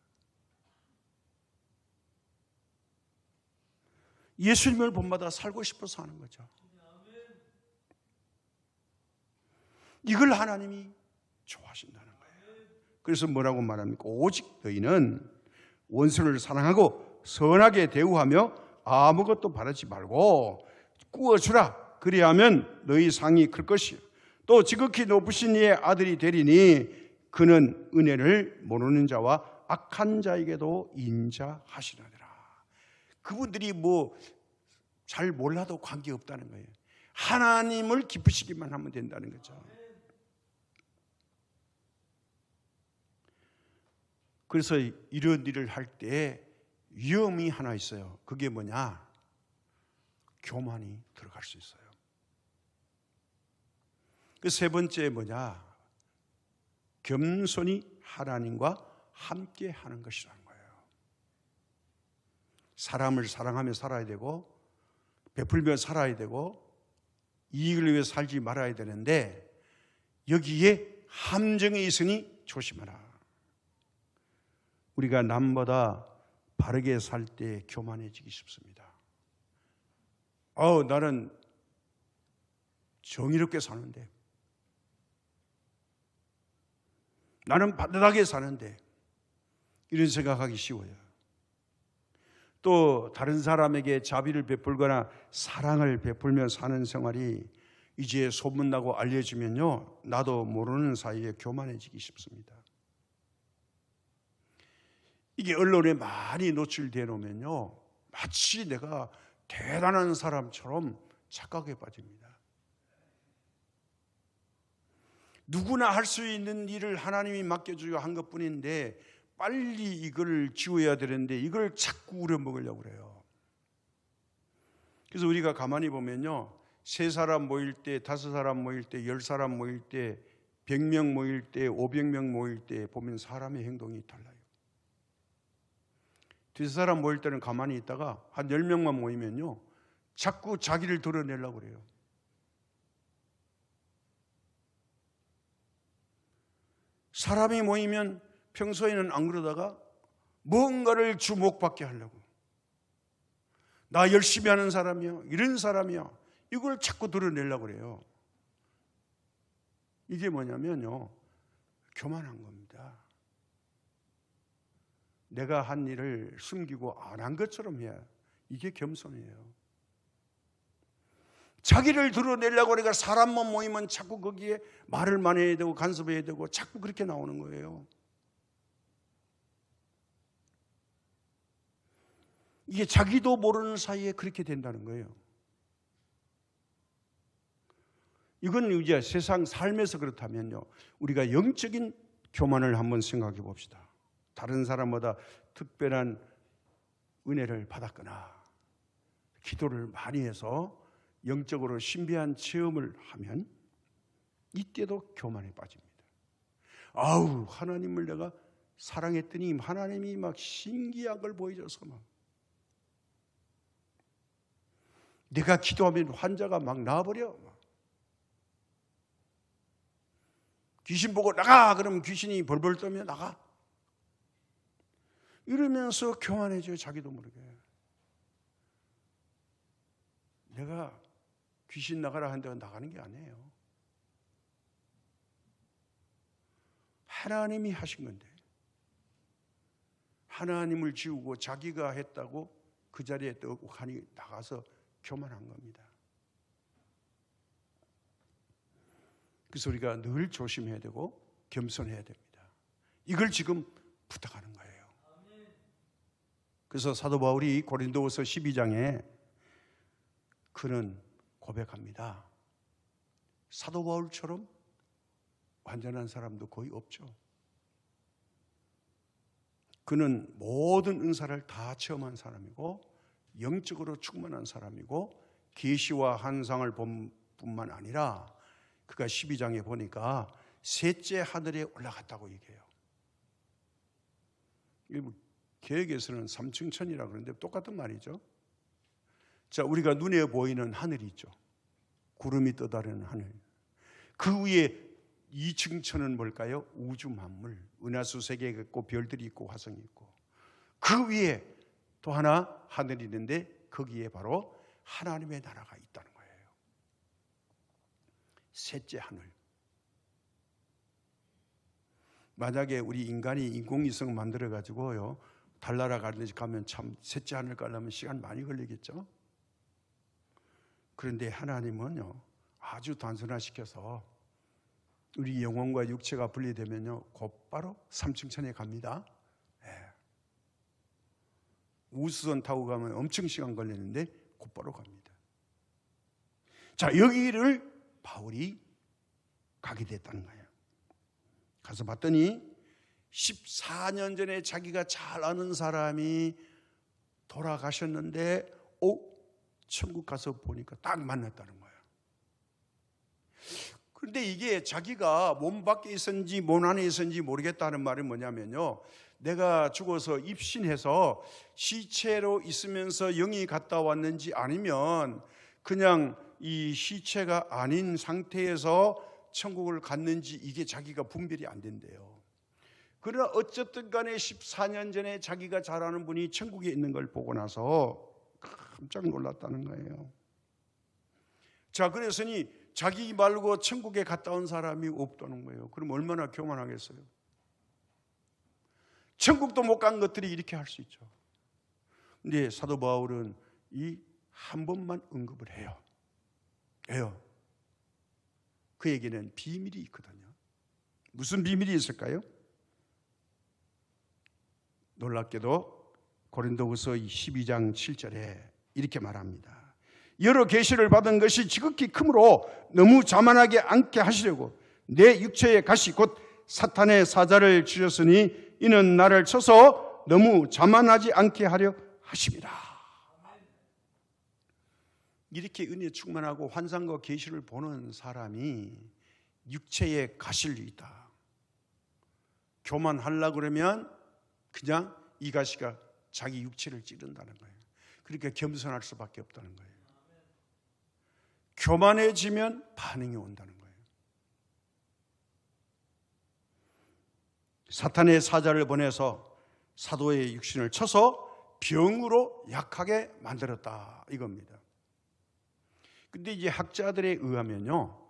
예수님을 본받아 살고 싶어서 하는 거죠. 이걸 하나님이 좋아하신다는 거예요. 그래서 뭐라고 말합니까? 오직 너희는 원수를 사랑하고 선하게 대우하며 아무것도 바라지 말고 꾸어주라. 그리하면 너희 상이 클 것이요 또 지극히 높으신 이의 아들이 되리니 그는 은혜를 모르는 자와 악한 자에게도 인자하시느니라. 그분들이 잘 몰라도 관계없다는 거예요. 하나님을 기쁘시기만 하면 된다는 거죠. 그래서 이런 일을 할 때 위험이 하나 있어요. 그게 뭐냐? 교만이 들어갈 수 있어요. 그 세 번째 뭐냐? 겸손히 하나님과 함께 하는 것이라는 거예요. 사람을 사랑하며 살아야 되고 베풀며 살아야 되고 이익을 위해 살지 말아야 되는데 여기에 함정이 있으니 조심하라. 우리가 남보다 바르게 살 때 교만해지기 쉽습니다. 나는 정의롭게 사는데, 나는 반듯하게 사는데, 이런 생각하기 쉬워요. 또 다른 사람에게 자비를 베풀거나 사랑을 베풀며 사는 생활이 이제 소문나고 알려지면요, 나도 모르는 사이에 교만해지기 쉽습니다. 이게 언론에 많이 노출되어 놓으면요, 마치 내가 대단한 사람처럼 착각에 빠집니다. 누구나 할 수 있는 일을 하나님이 맡겨주고 한 것뿐인데 빨리 이걸 지워야 되는데 이걸 자꾸 우려먹으려고 그래요. 그래서 우리가 가만히 보면요, 3사람 모일 때, 5사람 모일 때, 10사람 모일 때, 100명 모일 때, 500명 모일 때 보면 사람의 행동이 달라요. 2사람 모일 때는 가만히 있다가 한 10명만 모이면요, 자꾸 자기를 드러내려고 그래요. 사람이 모이면 평소에는 안 그러다가 뭔가를 주목받게 하려고, 나 열심히 하는 사람이야, 이런 사람이야, 이걸 자꾸 드러내려고 그래요. 이게 뭐냐면요, 교만한 겁니다. 내가 한 일을 숨기고 안 한 것처럼 해야, 이게 겸손이에요. 자기를 드러내려고 그러니까 사람만 모이면 자꾸 거기에 말을 많이 해야 되고 간섭해야 되고 자꾸 그렇게 나오는 거예요. 이게 자기도 모르는 사이에 그렇게 된다는 거예요. 이건 이제 세상 삶에서 그렇다면요, 우리가 영적인 교만을 한번 생각해 봅시다. 다른 사람보다 특별한 은혜를 받았거나 기도를 많이 해서 영적으로 신비한 체험을 하면 이때도 교만에 빠집니다. 하나님을 내가 사랑했더니 하나님이 막 신기한 걸 보여줘서 막, 내가 기도하면 환자가 막 나와버려. 귀신 보고 나가 그러면 귀신이 벌벌 떨며 나가. 이러면서 교만해져요. 자기도 모르게. 내가 귀신 나가라 한다고 나가는 게 아니에요. 하나님이 하신 건데, 하나님을 지우고 자기가 했다고 그 자리에 떡하니 나가서 교만한 겁니다. 그래서 우리가 늘 조심해야 되고 겸손해야 됩니다. 이걸 지금 부탁하는 거예요. 그래서 사도 바울이 고린도후서 12장에 그는 고백합니다. 사도 바울처럼 완전한 사람도 거의 없죠. 그는 모든 은사를 다 체험한 사람이고 영적으로 충만한 사람이고 계시와 환상을 본 뿐만 아니라 그가 12장에 보니까 셋째 하늘에 올라갔다고 얘기해요. 개혁에서는 삼층천이라고 그러는데 똑같은 말이죠. 자, 우리가 눈에 보이는 하늘이 있죠. 구름이 떠다니는 하늘. 그 위에 2층천은 뭘까요? 우주 만물, 은하수 세계가 있고 별들이 있고 화성이 있고, 그 위에 또 하나 하늘이 있는데 거기에 바로 하나님의 나라가 있다는 거예요. 셋째 하늘. 만약에 우리 인간이 인공위성 만들어 가지고요 달나라 가는 데 가면 참 셋째 하늘 가려면 시간 많이 걸리겠죠. 그런데 하나님은요 아주 단순화시켜서 우리 영혼과 육체가 분리되면요 곧바로 삼층천에 갑니다. 우주선 타고 가면 엄청 시간 걸리는데 곧바로 갑니다. 자, 여기를 바울이 가게 됐다는 거예요. 가서 봤더니 14년 전에 자기가 잘 아는 사람이 돌아가셨는데 천국 가서 보니까 딱 만났다는 거예요. 그런데 이게 자기가 몸 밖에 있었는지 몸 안에 있었는지 모르겠다는 말은 뭐냐면요, 내가 죽어서 입신해서 시체로 있으면서 영이 갔다 왔는지 아니면 그냥 이 시체가 아닌 상태에서 천국을 갔는지 이게 자기가 분별이 안 된대요. 그러나 어쨌든 간에 14년 전에 자기가 잘 아는 분이 천국에 있는 걸 보고 나서 깜짝 놀랐다는 거예요. 자, 그래서니 자기 말고 천국에 갔다 온 사람이 없다는 거예요. 그럼 얼마나 교만하겠어요? 천국도 못 간 것들이 이렇게 할 수 있죠. 근데 사도 바울은 이 한 번만 언급을 해요. 그에게는 비밀이 있거든요. 무슨 비밀이 있을까요? 놀랍게도 고린도후서 12장 7절에 이렇게 말합니다. 여러 계시를 받은 것이 지극히 크므로 너무 자만하게 않게 하시려고 내 육체의 가시 곧 사탄의 사자를 주셨으니 이는 나를 쳐서 너무 자만하지 않게 하려 하십니다. 이렇게 은혜 충만하고 환상과 계시를 보는 사람이 육체에 가실 있다. 교만하려고 그러면 그냥 이 가시가 자기 육체를 찌른다는 거예요. 그러니까 겸손할 수밖에 없다는 거예요. 교만해지면 반응이 온다는 거예요. 사탄의 사자를 보내서 사도의 육신을 쳐서 병으로 약하게 만들었다 이겁니다. 근데 이제 학자들에 의하면요,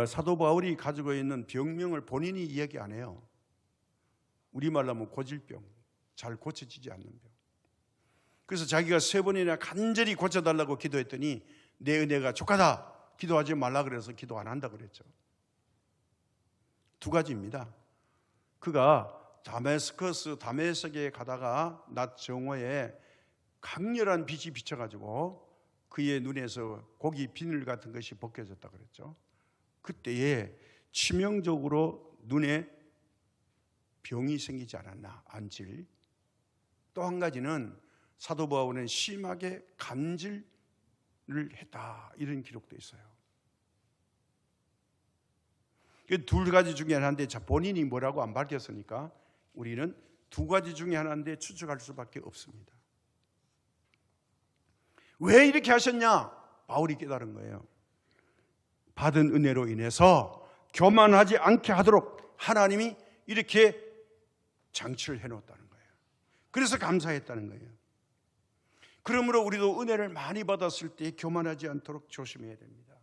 사도 바울이 가지고 있는 병명을 본인이 이야기 안 해요. 우리말로 하면 고질병, 잘 고쳐지지 않는 병. 그래서 자기가 3번이나 간절히 고쳐달라고 기도했더니 내 은혜가 족하다, 기도하지 말라 그래서 기도 안 한다 그랬죠. 2가지입니다. 그가 다메섹에 가다가 낮 정오에 강렬한 빛이 비쳐가지고 그의 눈에서 고기 비늘 같은 것이 벗겨졌다 그랬죠. 그때에 치명적으로 눈에 병이 생기지 않았나, 안질. 또 한 가지는 사도 바울은 심하게 간질을 했다 이런 기록도 있어요. 2가지 중에 하나인데 본인이 뭐라고 안 밝혔으니까 우리는 2가지 중에 하나인데 추측할 수밖에 없습니다. 왜 이렇게 하셨냐? 바울이 깨달은 거예요. 받은 은혜로 인해서 교만하지 않게 하도록 하나님이 이렇게 장치를 해놓았다는 거예요. 그래서 감사했다는 거예요. 그러므로 우리도 은혜를 많이 받았을 때 교만하지 않도록 조심해야 됩니다.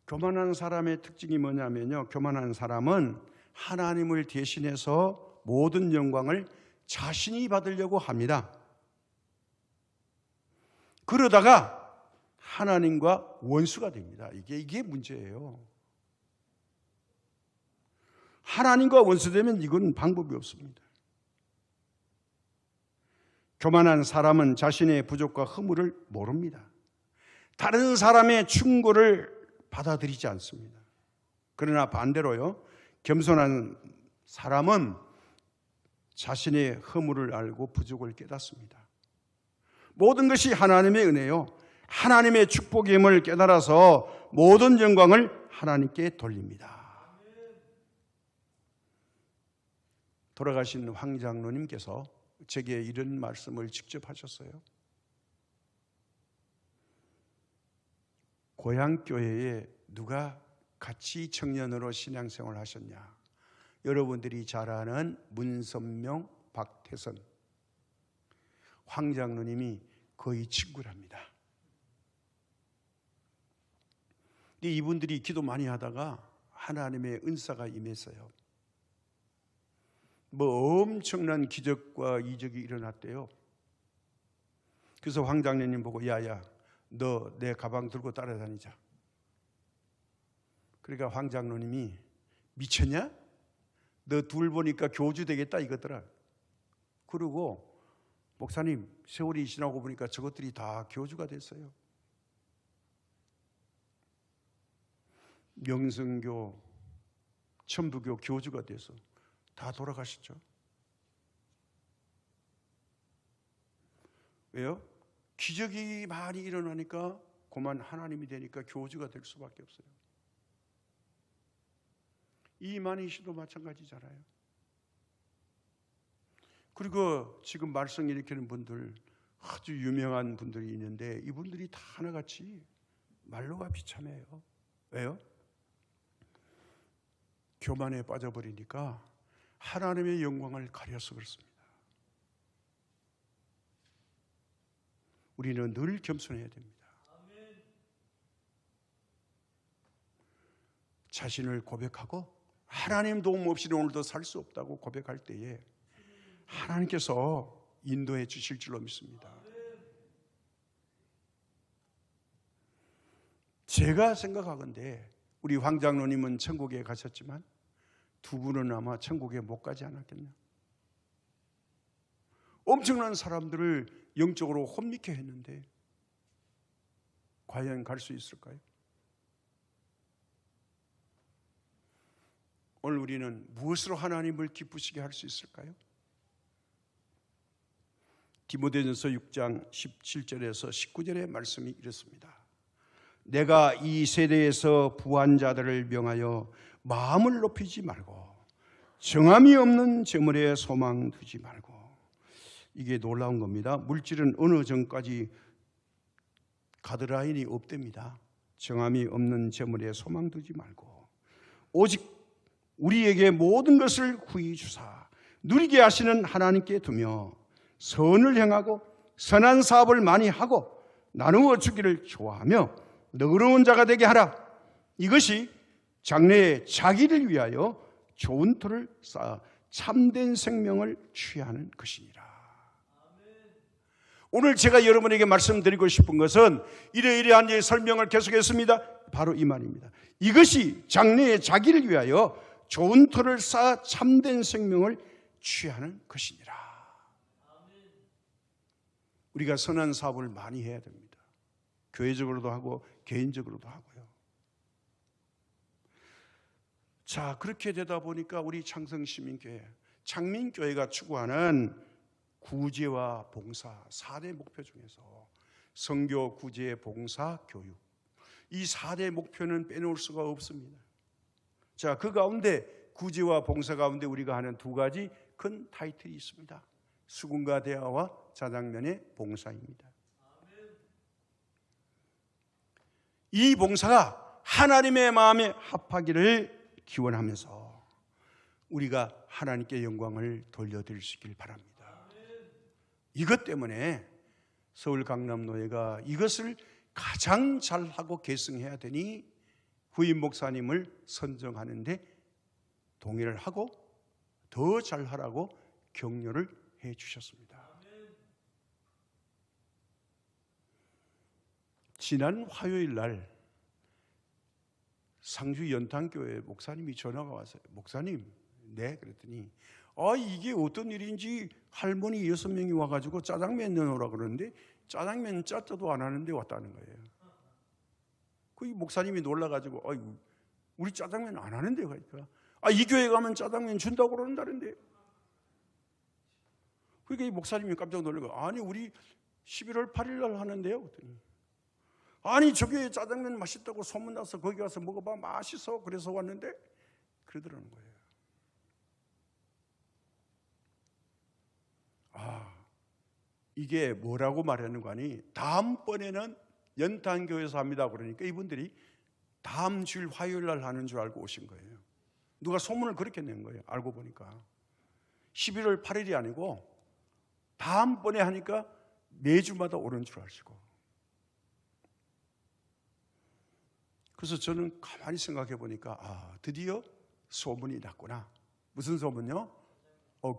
교만한 사람의 특징이 뭐냐면요, 교만한 사람은 하나님을 대신해서 모든 영광을 자신이 받으려고 합니다. 그러다가 하나님과 원수가 됩니다. 이게 문제예요. 하나님과 원수되면 이건 방법이 없습니다. 교만한 사람은 자신의 부족과 허물을 모릅니다. 다른 사람의 충고를 받아들이지 않습니다. 그러나 반대로요, 겸손한 사람은 자신의 허물을 알고 부족을 깨닫습니다. 모든 것이 하나님의 은혜요, 하나님의 축복임을 깨달아서 모든 영광을 하나님께 돌립니다. 돌아가신 황 장로님께서 제게 이런 말씀을 직접 하셨어요. 고향교회에 누가 같이 청년으로 신앙생활을 하셨냐? 여러분들이 잘 아는 문선명, 박태선, 황 장로님이 거의 친구랍니다. 이분들이 기도 많이 하다가 하나님의 은사가 임했어요. 엄청난 기적과 이적이 일어났대요. 그래서 황 장로님 보고 야야, 너 내 가방 들고 따라다니자. 그러니까 황 장로님이 미쳤냐? 너 둘 보니까 교주 되겠다 이거더라. 그리고 목사님, 세월이 지나고 보니까 저것들이 다 교주가 됐어요. 명성교, 천부교 교주가 돼서 다 돌아가셨죠. 왜요? 기적이 많이 일어나니까 그만 하나님이 되니까 교주가 될 수밖에 없어요. 이만희 씨도 마찬가지잖아요. 그리고 지금 말썽 일으키는 분들, 아주 유명한 분들이 있는데 이분들이 다 하나같이 말로가 비참해요. 왜요? 교만에 빠져버리니까 하나님의 영광을 가려서 그렇습니다. 우리는 늘 겸손해야 됩니다. 자신을 고백하고 하나님 도움 없이는 오늘도 살 수 없다고 고백할 때에 하나님께서 인도해 주실 줄로 믿습니다. 제가 생각하건대 우리 황 장로님은 천국에 가셨지만 두 분은 아마 천국에 못 가지 않았겠냐. 엄청난 사람들을 영적으로 혼미케 했는데 과연 갈 수 있을까요? 오늘 우리는 무엇으로 하나님을 기쁘시게 할 수 있을까요? 디모데전서 6장 17절에서 19절의 말씀이 이렇습니다. 내가 이 세대에서 부한 자들을 명하여 마음을 높이지 말고 정함이 없는 재물에 소망 두지 말고. 이게 놀라운 겁니다. 물질은 어느 정까지 가드라인이 없답니다. 정함이 없는 재물에 소망 두지 말고 오직 우리에게 모든 것을 후히 주사 누리게 하시는 하나님께 두며 선을 행하고 선한 사업을 많이 하고 나누어 주기를 좋아하며 너그러운 자가 되게 하라. 이것이 장래에 자기를 위하여 좋은 터를 쌓아 참된 생명을 취하는 것이니라. 오늘 제가 여러분에게 말씀드리고 싶은 것은 이러이러한 설명을 계속했습니다. 바로 이 말입니다. 이것이 장래에 자기를 위하여 좋은 터를 쌓아 참된 생명을 취하는 것이니라. 우리가 선한 사업을 많이 해야 됩니다. 교회적으로도 하고 개인적으로도 하고요. 자, 그렇게 되다 보니까 우리 창성시민교회, 창민교회가 추구하는 구제와 봉사 4대 목표 중에서 선교, 구제, 봉사, 교육, 이 4대 목표는 빼놓을 수가 없습니다. 자, 그 가운데 구제와 봉사 가운데 우리가 하는 두 가지 큰 타이틀이 있습니다. 수군과 대화와 자장면의 봉사입니다. 이 봉사가 하나님의 마음에 합하기를 기원하면서 우리가 하나님께 영광을 돌려드릴 수 있길 바랍니다. 이것 때문에 서울 강남노회가 이것을 가장 잘하고 계승해야 되니 후임 목사님을 선정하는데 동의를 하고 더 잘하라고 격려를 해 주셨습니다. 지난 화요일 날 상주 연탄교회 목사님이 전화가 왔어요. 목사님, 네, 그랬더니 이게 어떤 일인지 할머니 6명이 와가지고 짜장면 내놓으라 그러는데 짜장면 짜짜도 안 하는데 왔다는 거예요. 그 목사님이 놀라가지고 우리 짜장면 안 하는데요. 그러니까 이 교회 가면 짜장면 준다고 그러는다는데. 그러니까 이 목사님이 깜짝 놀라고 아니 우리 11월 8일 날 하는데요. 그랬더니 아니 저 교회 짜장면 맛있다고 소문나서 거기 가서 먹어봐 맛있어 그래서 왔는데 그러더라는 거예요. 이게 뭐라고 말하는 거 아니 다음번에는 연탄교회에서 합니다. 그러니까 이분들이 다음 주일 화요일 날 하는 줄 알고 오신 거예요. 누가 소문을 그렇게 낸 거예요. 알고 보니까 11월 8일이 아니고 다음번에 하니까 매주마다 오는 줄 아시고. 그래서 저는 가만히 생각해 보니까 드디어 소문이 났구나. 무슨 소문요?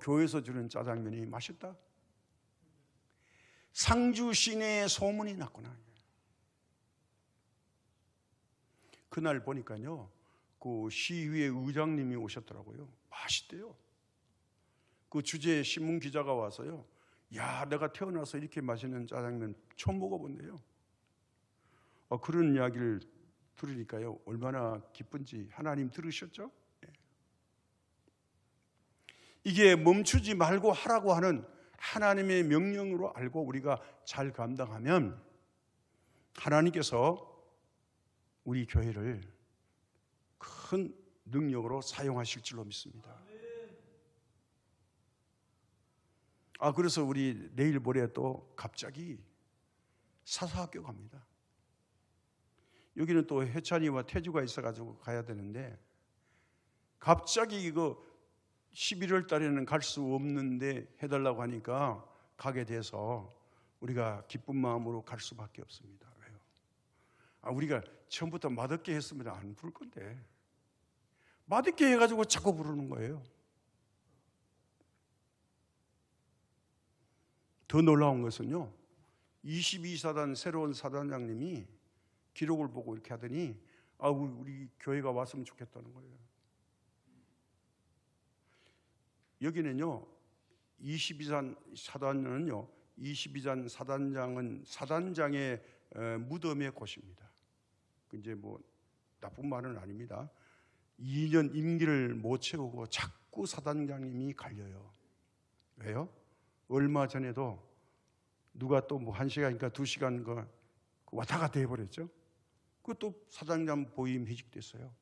교회에서 주는 짜장면이 맛있다. 상주 시내에 소문이 났구나. 그날 보니까요, 그 시의회 의장님이 오셨더라고요. 맛있대요. 그 주재 신문 기자가 와서요, 야, 내가 태어나서 이렇게 맛있는 짜장면 처음 먹어본대요. 그런 이야기를 들으니까요, 얼마나 기쁜지. 하나님 들으셨죠? 이게 멈추지 말고 하라고 하는 하나님의 명령으로 알고 우리가 잘 감당하면 하나님께서 우리 교회를 큰 능력으로 사용하실 줄로 믿습니다. 그래서 우리 내일 모레 또 갑자기 사사학교 갑니다. 여기는 또 해찬이와 태주가 있어가지고 가야 되는데 갑자기 이거 11월 달에는 갈 수 없는데 해달라고 하니까 가게 돼서 우리가 기쁜 마음으로 갈 수밖에 없습니다. 왜요? 우리가 처음부터 맛없게 했으면 안 부를 건데 맛있게 해가지고 자꾸 부르는 거예요. 더 놀라운 것은요, 22사단 새로운 사단장님이 기록을 보고 이렇게 하더니 우리 교회가 왔으면 좋겠다는 거예요. 여기는요, 22단 사단은요, 22단 사단장은 사단장의 무덤의 곳입니다. 이제 뭐 나쁜 말은 아닙니다. 2년 임기를 못 채우고 자꾸 사단장님이 갈려요. 왜요? 얼마 전에도 누가 또 뭐 1시간인가 2시간 왔다 갔다 해버렸죠. 그것도 사단장 보임 해직됐어요.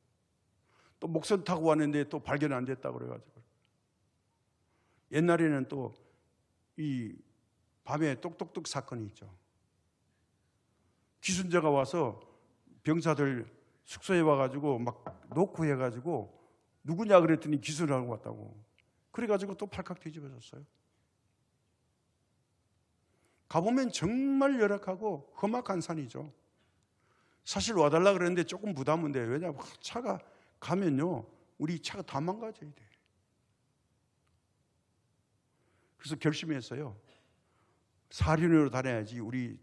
또 목선 타고 왔는데 또 발견 안 됐다고 그래가지고. 옛날에는 또 이 밤에 똑똑똑 사건이 있죠. 기순자가 와서 병사들 숙소에 와가지고 막 놓고 해가지고 누구냐 그랬더니 기순하고 왔다고. 그래가지고 또 팔칵 뒤집어졌어요. 가보면 정말 열악하고 험악한 산이죠. 사실 와달라 그랬는데 조금 부담은 돼요. 왜냐하면 차가 가면요, 우리 차가 다 망가져야 돼. 그래서 결심했어요. 사륜으로 다녀야지 우리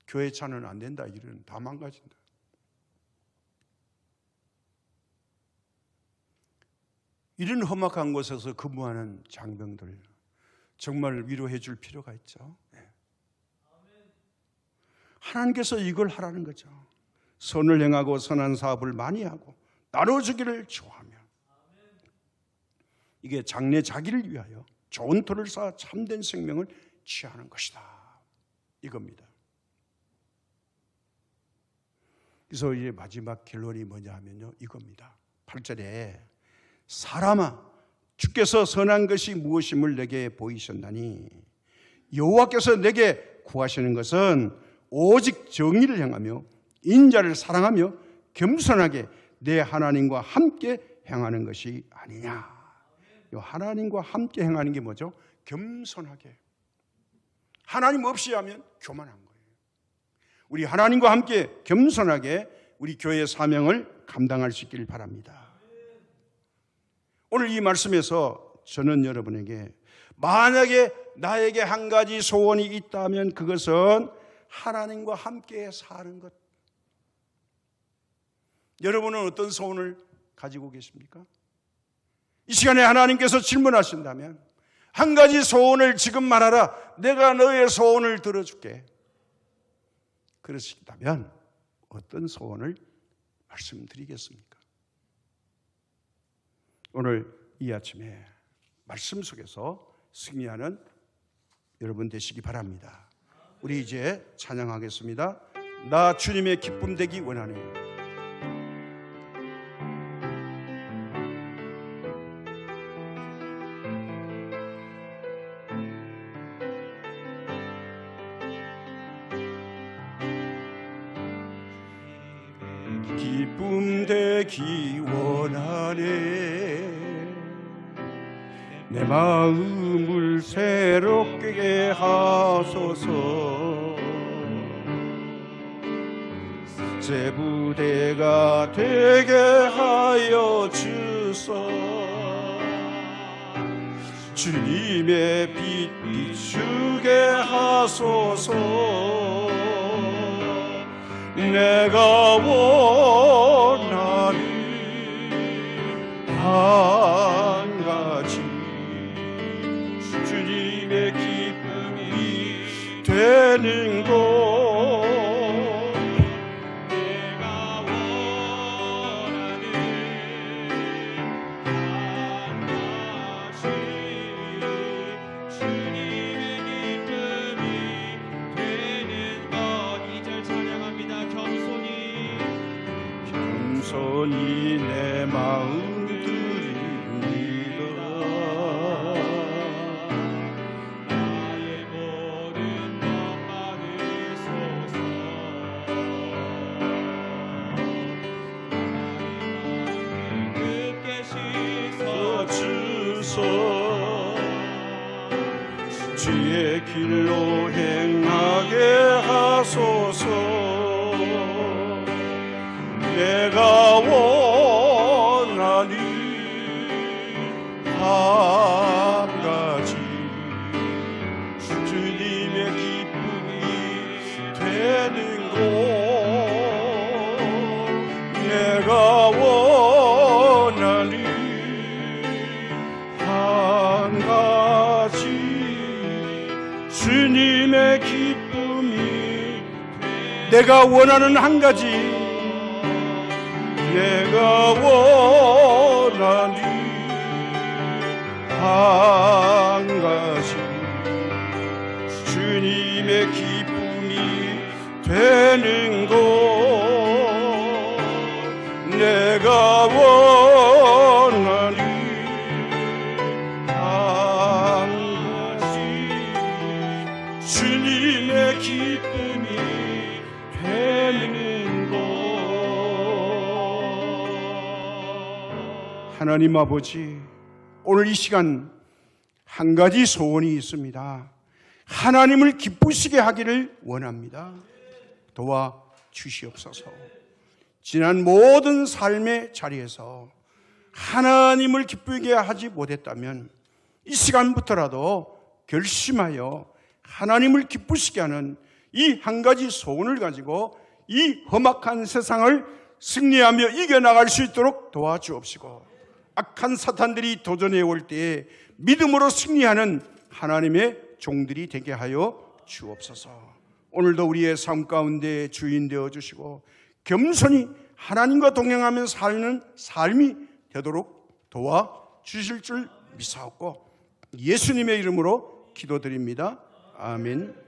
교회 차는 안 된다. 이런 다 망가진다. 이런 험악한 곳에서 근무하는 장병들 정말 위로해 줄 필요가 있죠. 하나님께서 이걸 하라는 거죠. 선을 행하고 선한 사업을 많이 하고 나눠주기를 좋아하며, 이게 장래 자기를 위하여 좋은 토를 쌓아 참된 생명을 취하는 것이다, 이겁니다. 그래서 이제 마지막 결론이 뭐냐 하면요, 이겁니다. 8절에 사람아, 주께서 선한 것이 무엇임을 내게 보이셨나니 여호와께서 내게 구하시는 것은 오직 정의를 행하며 인자를 사랑하며 겸손하게 내 하나님과 함께 행하는 것이 아니냐. 하나님과 함께 행하는 게 뭐죠? 겸손하게. 하나님 없이 하면 교만한 거예요. 우리 하나님과 함께 겸손하게 우리 교회의 사명을 감당할 수 있기를 바랍니다. 오늘 이 말씀에서 저는 여러분에게 만약에 나에게 한 가지 소원이 있다면 그것은 하나님과 함께 사는 것. 여러분은 어떤 소원을 가지고 계십니까? 이 시간에 하나님께서 질문하신다면 한 가지 소원을 지금 말하라. 내가 너의 소원을 들어줄게. 그러시다면 어떤 소원을 말씀드리겠습니까? 오늘 이 아침에 말씀 속에서 승리하는 여러분 되시기 바랍니다. 우리 이제 찬양하겠습니다. 나 주님의 기쁨 되기 원하네. 기쁨 되기 원하네. 내 마음을 새롭게 하소서. 새 부대가 되게 하여 주소. 주님의 빛 비추게 하소서. 내가 원하는 한 가지, 주님의 기쁨이 되는 것. 내가 원하는 한 가지, 주님의 기쁨이 되는 것. 2절 찬양합니다. 겸손히 내 마음 드립니다. 나의 모든 것만을 주의 길로 행하게 하소서. 내가 원하니 한 가지 주님의 기쁨이 되는 것. 내가 원하니 한 가지 주님의 기쁨이. 내가 원하는 한 가지, 내가 원하니 한 가지 주님의 기쁨이 되는 것. 내가 원하니 한 가지 주님의 기쁨이 되는 것. 하나님 아버지, 오늘 이 시간 한 가지 소원이 있습니다. 하나님을 기쁘시게 하기를 원합니다. 도와 주시옵소서. 지난 모든 삶의 자리에서 하나님을 기쁘게 하지 못했다면 이 시간부터라도 결심하여 하나님을 기쁘시게 하는 이 한 가지 소원을 가지고 이 험악한 세상을 승리하며 이겨나갈 수 있도록 도와주옵시고, 악한 사탄들이 도전해 올 때에 믿음으로 승리하는 하나님의 종들이 되게 하여 주옵소서. 오늘도 우리의 삶 가운데 주인 되어 주시고 겸손히 하나님과 동행하며 사는 삶이 되도록 도와 주실 줄 믿사옵고 예수님의 이름으로 기도드립니다. 아멘.